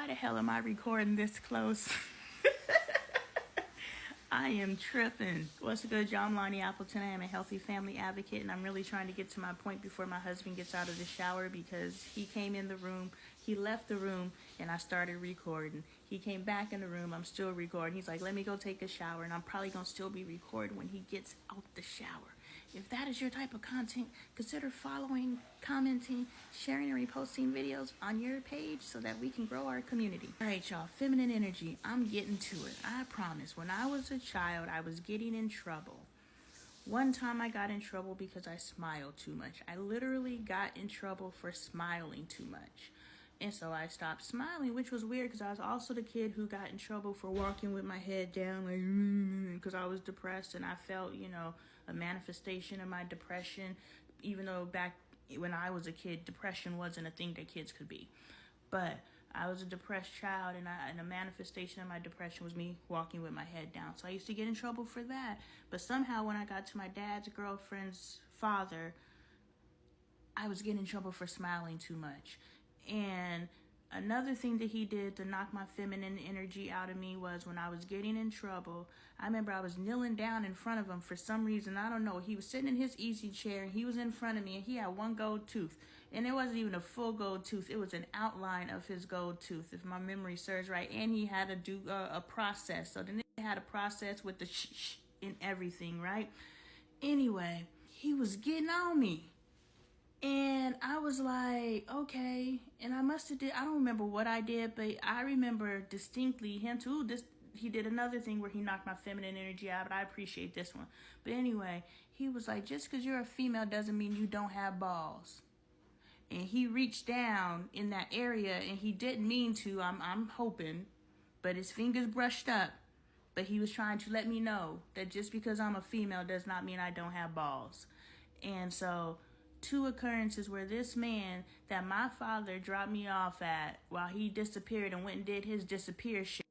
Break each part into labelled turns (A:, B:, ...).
A: Why the hell am I recording this close? I am tripping. What's good, y'all? I'm Lonnie Appleton. I am a healthy family advocate, and I'm really trying to get to my point before my husband gets out of the shower because he came in the room, he left the room, and I started recording. He came back in the room, I'm still recording. He's like, let me go take a shower, and I'm probably going to still be recording when he gets out the shower. If that is your type of content, consider following, commenting, sharing, and reposting videos on your page so that we can grow our community. All right, y'all, feminine energy, I'm getting to it. I promise. When I was a child, I was getting in trouble. One time I got in trouble because I smiled too much. I literally got in trouble for smiling too much. And so I stopped smiling, which was weird because I was also the kid who got in trouble for walking with my head down, like, because I was depressed and I felt, a manifestation of my depression, even though back when I was a kid, depression wasn't a thing that kids could be. But I was a depressed child, and a manifestation of my depression was me walking with my head down. So I used to get in trouble for that. But somehow when I got to my dad's girlfriend's father, I was getting in trouble for smiling too much. And another thing that he did to knock my feminine energy out of me was when I was getting in trouble, I remember I was kneeling down in front of him for some reason. I don't know. He was sitting in his easy chair, and he was in front of me, and he had one gold tooth. And it wasn't even a full gold tooth. It was an outline of his gold tooth, if my memory serves right. And he had to do a process. So then they had a process with the shh and everything, right? Anyway, he was getting on me. And I was like, okay. And I don't remember what I did, but I remember distinctly him too. He did another thing where he knocked my feminine energy out, but I appreciate this one. But anyway, he was like, just because you're a female doesn't mean you don't have balls. And he reached down in that area, and he didn't mean to, I'm hoping, but his fingers brushed up. But he was trying to let me know that just because I'm a female does not mean I don't have balls. And so two occurrences where this man that my father dropped me off at while he disappeared and went and did his disappear shit,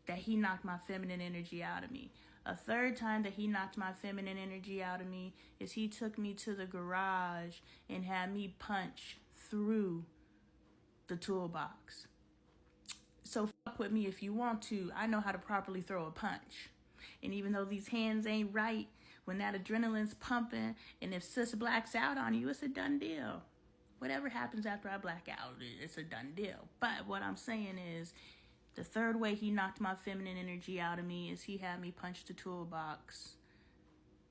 A: that he knocked my feminine energy out of me. A third time that he knocked my feminine energy out of me is he took me to the garage and had me punch through the toolbox. So fuck with me if you want to. I know how to properly throw a punch. And even though these hands ain't right, when that adrenaline's pumping, and if sis blacks out on you, it's a done deal. Whatever happens after I black out, it's a done deal. But what I'm saying is, the third way he knocked my feminine energy out of me is he had me punch the toolbox.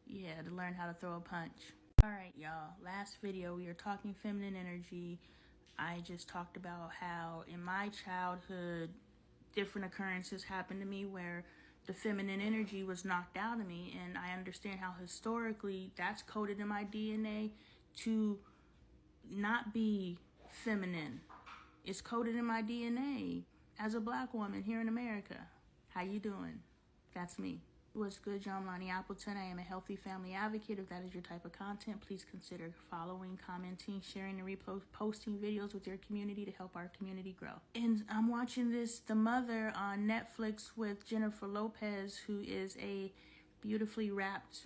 A: Yeah, to learn how to throw a punch. All right, y'all. Last video, we were talking feminine energy. I just talked about how in my childhood, different occurrences happened to me where the feminine energy was knocked out of me, and I understand how historically that's coded in my DNA to not be feminine. It's coded in my DNA as a black woman here in America. How you doing? That's me. What's good, y'all? I'm Lonnie Appleton. I am a healthy family advocate. If that is your type of content, please consider following, commenting, sharing, and reposting videos with your community to help our community grow. And I'm watching The Mother on Netflix with Jennifer Lopez, who is a beautifully wrapped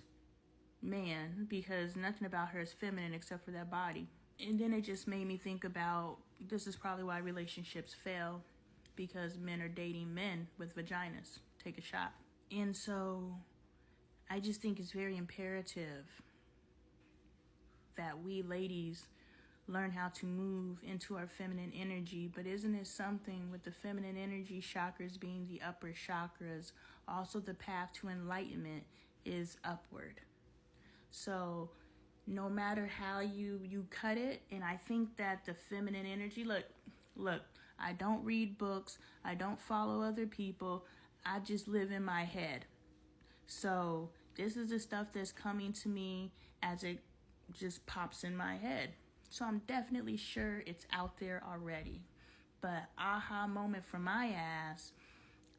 A: man, because nothing about her is feminine except for that body. And then it just made me think about, this is probably why relationships fail, because men are dating men with vaginas. Take a shot. And so I just think it's very imperative that we ladies learn how to move into our feminine energy. But isn't it something with the feminine energy chakras being the upper chakras, also the path to enlightenment is upward. So no matter how you cut it, and I think that the feminine energy, look, I don't read books, I don't follow other people, I just live in my head. So this is the stuff that's coming to me as it just pops in my head. So I'm definitely sure it's out there already. But aha moment for my ass,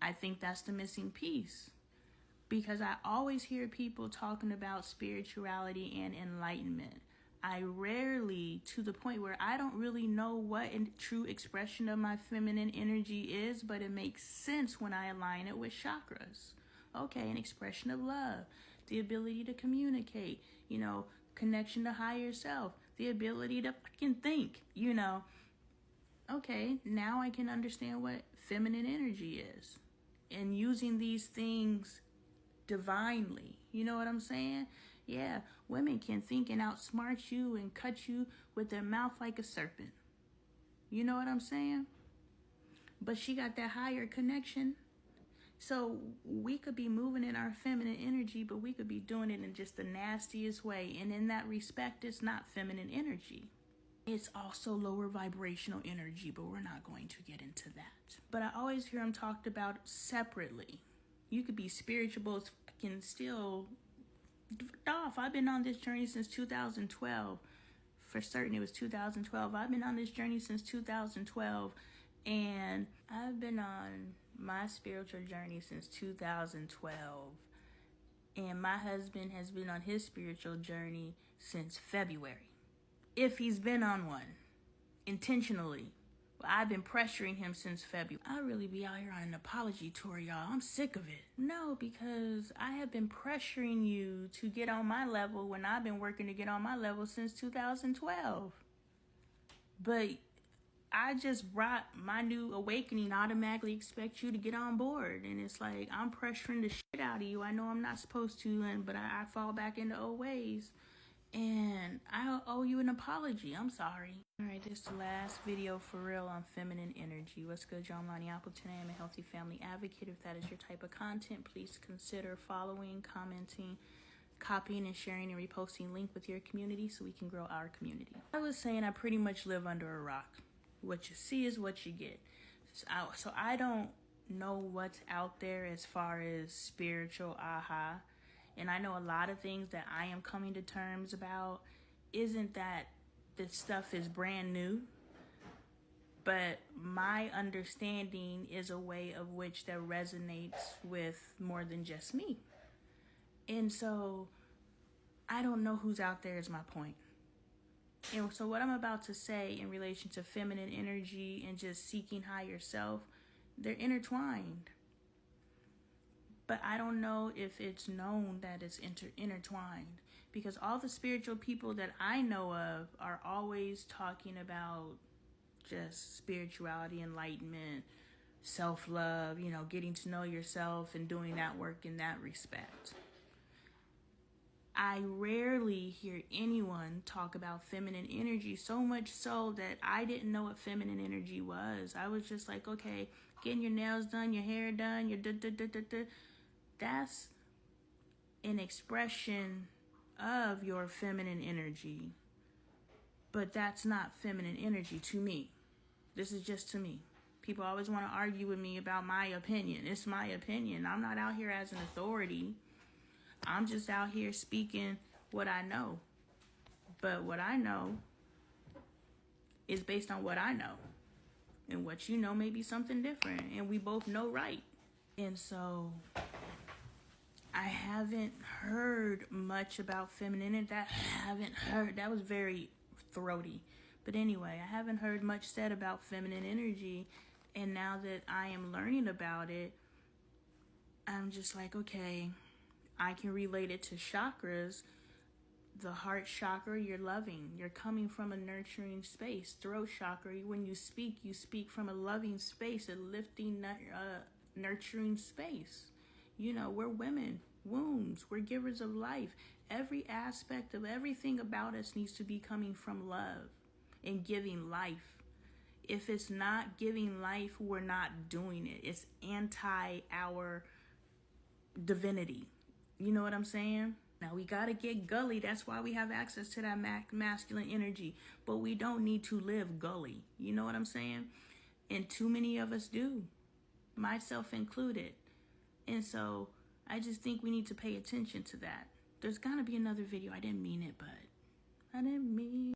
A: I think that's the missing piece. Because I always hear people talking about spirituality and enlightenment. I rarely, to the point where I don't really know what a true expression of my feminine energy is, but it makes sense when I align it with chakras. Okay, an expression of love, the ability to communicate, connection to higher self, the ability to fucking think, okay, now I can understand what feminine energy is. And using these things divinely. You know what I'm saying? Yeah, women can think and outsmart you and cut you with their mouth like a serpent. You know what I'm saying? But she got that higher connection. So we could be moving in our feminine energy, but we could be doing it in just the nastiest way. And in that respect, it's not feminine energy. It's also lower vibrational energy, but we're not going to get into that. But I always hear them talked about separately. You could be spiritual, can still off. I've been on this journey since 2012. For certain, it was 2012. I've been on this journey since 2012, and I've been on my spiritual journey since 2012. And my husband has been on his spiritual journey since February. If he's been on one, intentionally. I've been pressuring him since February. I really be out here on an apology tour, y'all. I'm sick of it. No, because I have been pressuring you to get on my level when I've been working to get on my level since 2012. But I just brought my new awakening, automatically expect you to get on board. And it's like, I'm pressuring the shit out of you. I know I'm not supposed to, but I fall back into old ways. And I owe you an apology. I'm sorry. Alright, this is the last video for real on feminine energy. What's good, y'all? I'm Lonnie Apple. Today I'm a healthy family advocate. If that is your type of content, please consider following, commenting, copying, and sharing and reposting link with your community so we can grow our community. I was saying I pretty much live under a rock. What you see is what you get. So I don't know what's out there as far as spiritual aha. And I know a lot of things that I am coming to terms about isn't that this stuff is brand new, but my understanding is a way of which that resonates with more than just me. And so I don't know who's out there is my point. And so what I'm about to say in relation to feminine energy and just seeking higher self, they're intertwined. But I don't know if it's known that it's intertwined, because all the spiritual people that I know of are always talking about just spirituality, enlightenment, self-love, getting to know yourself and doing that work in that respect. I rarely hear anyone talk about feminine energy, so much so that I didn't know what feminine energy was. I was just like, okay, getting your nails done, your hair done, your da-da-da-da-da. That's an expression of your feminine energy. But that's not feminine energy to me. This is just to me. People always want to argue with me about my opinion. It's my opinion. I'm not out here as an authority. I'm just out here speaking what I know. But what I know is based on what I know. And what you know may be something different. And we both know right. And so I haven't heard much about femininity. That was very throaty. But anyway, I haven't heard much said about feminine energy. And now that I am learning about it, I'm just like, okay, I can relate it to chakras. The heart chakra, you're loving. You're coming from a nurturing space. Throat chakra, when you speak from a loving space, a lifting, nurturing space. We're women, wombs, we're givers of life. Every aspect of everything about us needs to be coming from love and giving life. If it's not giving life, we're not doing it. It's anti our divinity. You know what I'm saying? Now we got to get gully. That's why we have access to that masculine energy. But we don't need to live gully. You know what I'm saying? And too many of us do, myself included. And so I just think we need to pay attention to that. There's got to be another video. I didn't mean it, but I didn't mean